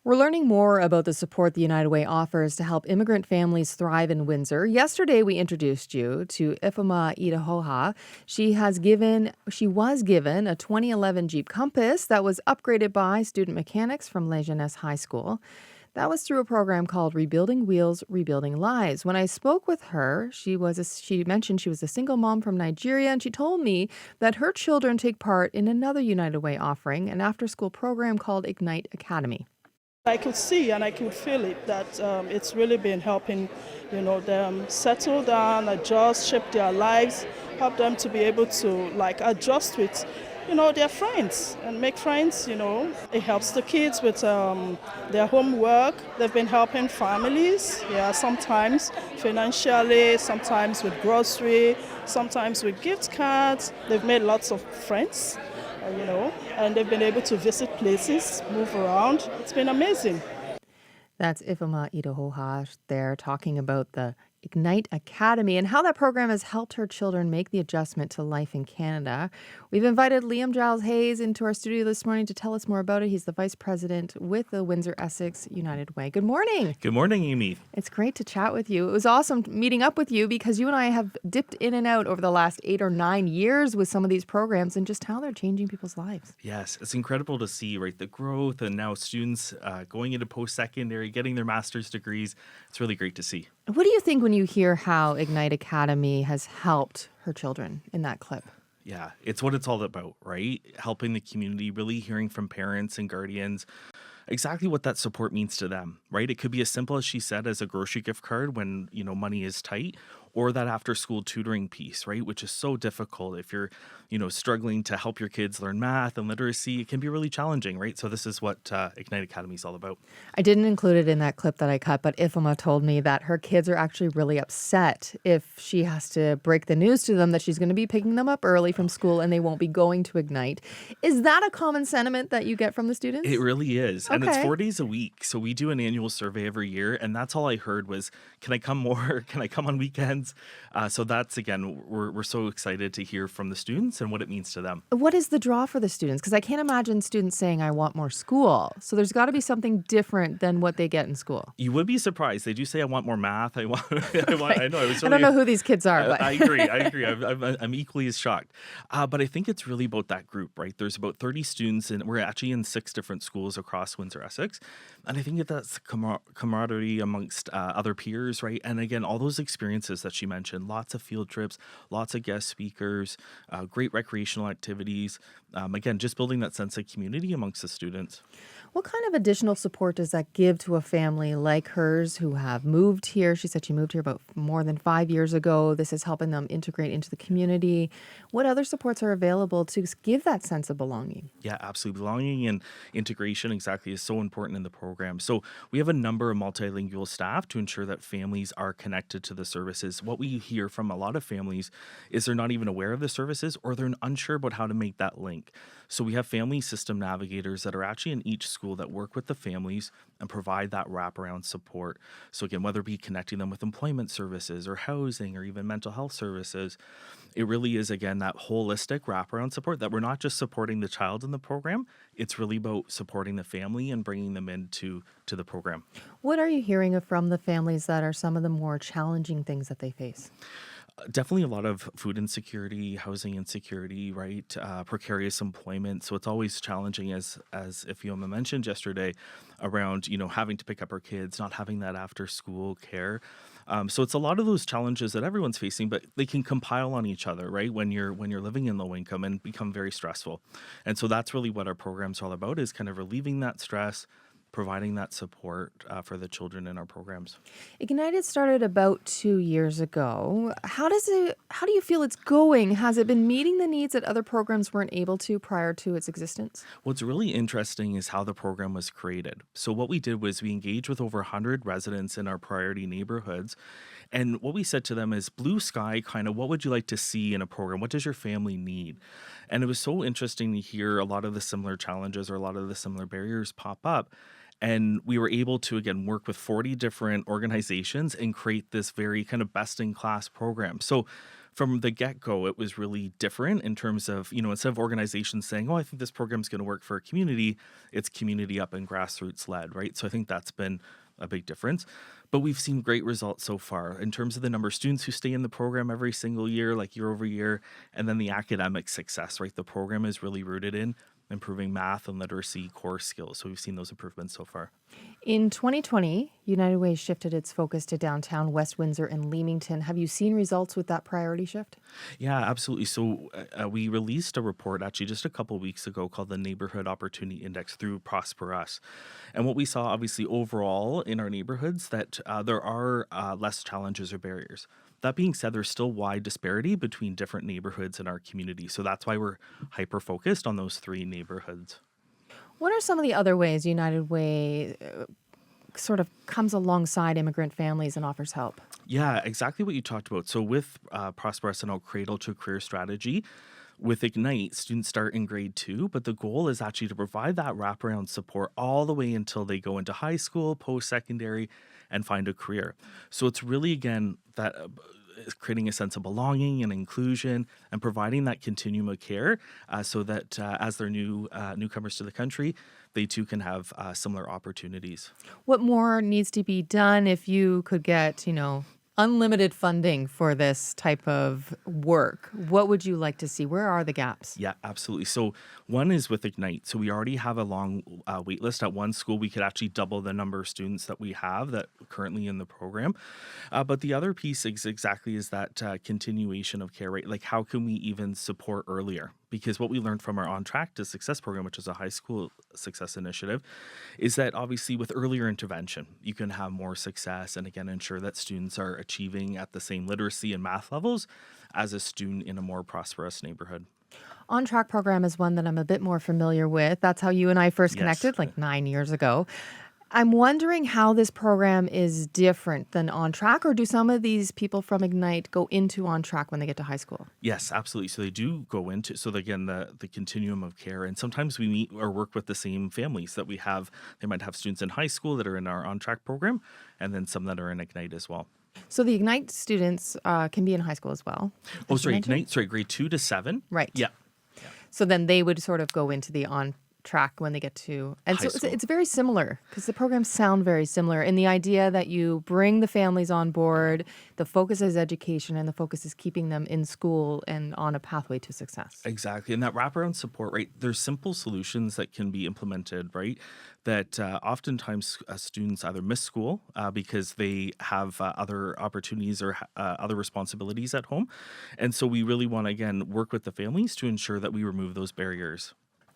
We're learning more about the support the United Way offers to help immigrant families thrive in Windsor. Yesterday, we introduced you to Ifema Idahoha. She was given a 2011 Jeep Compass that was upgraded by student mechanics from La Jeunesse High School. That was through a program called Rebuilding Wheels, Rebuilding Lives. When I spoke with her, she mentioned she was a single mom from Nigeria, and she told me that her children take part in another United Way offering, an after-school program called Ignite Academy. I could see and I could feel it that it's really been helping, them settle down, adjust, shape their lives, help them to be able to adjust with, their friends and make friends. It helps the kids with their homework. They've been helping families, yeah, sometimes financially, sometimes with grocery, sometimes with gift cards. They've made lots of friends and they've been able to visit places, move around. It's been amazing. That's Ifema Idahoha there talking about the Ignite Academy and how that program has helped her children make the adjustment to life in Canada. We've invited Liam Giles Hayes into our studio this morning to tell us more about it. He's the vice president with the Windsor-Essex United Way. Good morning. Good morning, Amy. It's great to chat with you. It was awesome meeting up with you because you and I have dipped in and out over the last 8 or 9 years with some of these programs and just how they're changing people's lives. Yes, it's incredible to see, right, the growth and now students going into post-secondary, getting their master's degrees. It's really great to see. What do you think when you hear how Ignite Academy has helped her children in that clip? Yeah, it's what it's all about, right? Helping the community, really hearing from parents and guardians exactly what that support means to them, right? It could be as simple as she said as a grocery gift card when, money is tight, or that after school tutoring piece, right? Which is so difficult if you're, struggling to help your kids learn math and literacy. It can be really challenging, right? So this is what Ignite Academy is all about. I didn't include it in that clip that I cut, but Ifema told me that her kids are actually really upset if she has to break the news to them that she's going to be picking them up early from school and they won't be going to Ignite. Is that a common sentiment that you get from the students? It really is. And it's Okay. 4 days a week. So we do an annual survey every year. And that's all I heard was, can I come more? Can I come on weekends? So that's, again, we're so excited to hear from the students and what it means to them. What is the draw for the students? Because I can't imagine students saying, I want more school. So there's got to be something different than what they get in school. You would be surprised. They do say, I want more math. I want, I know. I don't know who these kids are, but I agree. I'm equally as shocked. But I think it's really about that group, right? There's about 30 students, and we're actually in 6 different schools across Windsor-Essex. And I think that's camaraderie amongst other peers, right? And again, all those experiences that she mentioned, lots of field trips, lots of guest speakers, great recreational activities. Again, just building that sense of community amongst the students. What kind of additional support does that give to a family like hers who have moved here? She said she moved here about more than 5 years ago. This is helping them integrate into the community. What other supports are available to give that sense of belonging? Yeah, absolutely. Belonging and integration exactly is so important in the program. So we have a number of multilingual staff to ensure that families are connected to the services. What we hear from a lot of families is they're not even aware of the services or they're unsure about how to make that link. So we have family system navigators that are actually in each school that work with the families and provide that wraparound support. So again, whether it be connecting them with employment services or housing or even mental health services, it really is, again, that holistic wraparound support that we're not just supporting the child in the program. It's really about supporting the family and bringing them into the program. What are you hearing from the families that are some of the more challenging things that they face? Definitely a lot of food insecurity, housing insecurity, right? Precarious employment. So it's always challenging, as Ifeoma mentioned yesterday, around having to pick up our kids, not having that after school care. So it's a lot of those challenges that everyone's facing, but they can compile on each other, right? When you're living in low income and become very stressful. And so that's really what our program's all about, is kind of relieving that stress, providing that support for the children in our programs. Ignited started about 2 years ago. How do you feel it's going? Has it been meeting the needs that other programs weren't able to prior to its existence? What's really interesting is how the program was created. So what we did was we engaged with over 100 residents in our priority neighborhoods. And what we said to them is, blue sky, kind of, what would you like to see in a program? What does your family need? And it was so interesting to hear a lot of the similar challenges or a lot of the similar barriers pop up. And we were able to, again, work with 40 different organizations and create this very kind of best-in-class program. So from the get-go, it was really different in terms of, instead of organizations saying, oh, I think this program's going to work for a community, it's community up and grassroots led, right? So I think that's been a big difference. But we've seen great results so far in terms of the number of students who stay in the program every single year, like year over year, and then the academic success, right? The program is really rooted in improving math and literacy core skills. So we've seen those improvements so far. In 2020, United Way shifted its focus to downtown West Windsor and Leamington. Have you seen results with that priority shift? Yeah, absolutely. So we released a report actually just a couple weeks ago called the Neighborhood Opportunity Index through Prosper Us. And what we saw, obviously, overall in our neighborhoods, that there are less challenges or barriers. That being said, there's still wide disparity between different neighborhoods in our community. So that's why we're hyper focused on those three neighborhoods. What are some of the other ways United Way sort of comes alongside immigrant families and offers help? Yeah, exactly what you talked about. So with Prosper Us and our Cradle to Career strategy, with Ignite, students start in grade 2, but the goal is actually to provide that wraparound support all the way until they go into high school, post-secondary, and find a career. So it's really, again, that is creating a sense of belonging and inclusion and providing that continuum of care so that as they're newcomers to the country, they too can have similar opportunities. What more needs to be done if you could get, unlimited funding for this type of work? What would you like to see? Where are the gaps? Yeah, absolutely. So one is with Ignite. So we already have a long wait list at one school. We could actually double the number of students that we have that currently in the program. But the other piece is exactly is that continuation of care, right? Like how can we even support earlier? Because what we learned from our On Track to Success program, which is a high school success initiative, is that obviously with earlier intervention, you can have more success and again, ensure that students are achieving at the same literacy and math levels as a student in a more prosperous neighborhood. On Track program is one that I'm a bit more familiar with. That's how you and I first Yes. connected like 9 years ago. I'm wondering how this program is different than On Track, or do some of these people from Ignite go into On Track when they get to high school? Yes, absolutely. So they do go into again the continuum of care, and sometimes we meet or work with the same families that we have. They might have students in high school that are in our On Track program, and then some that are in Ignite as well. So the Ignite students can be in high school as well. Oh, as you sorry, mentioned? Ignite. Sorry, grade 2 to 7. Right. Yeah. So then they would sort of go into the On Track when they get to, and High so it's, school. it's very similar because the programs sound very similar in the idea that you bring the families on board. The focus is education, and the focus is keeping them in school and on a pathway to success. Exactly. And that wraparound support, right? There's simple solutions that can be implemented, right? That oftentimes students either miss school because they have other opportunities or other responsibilities at home. And so we really want to, again, work with the families to ensure that we remove those barriers.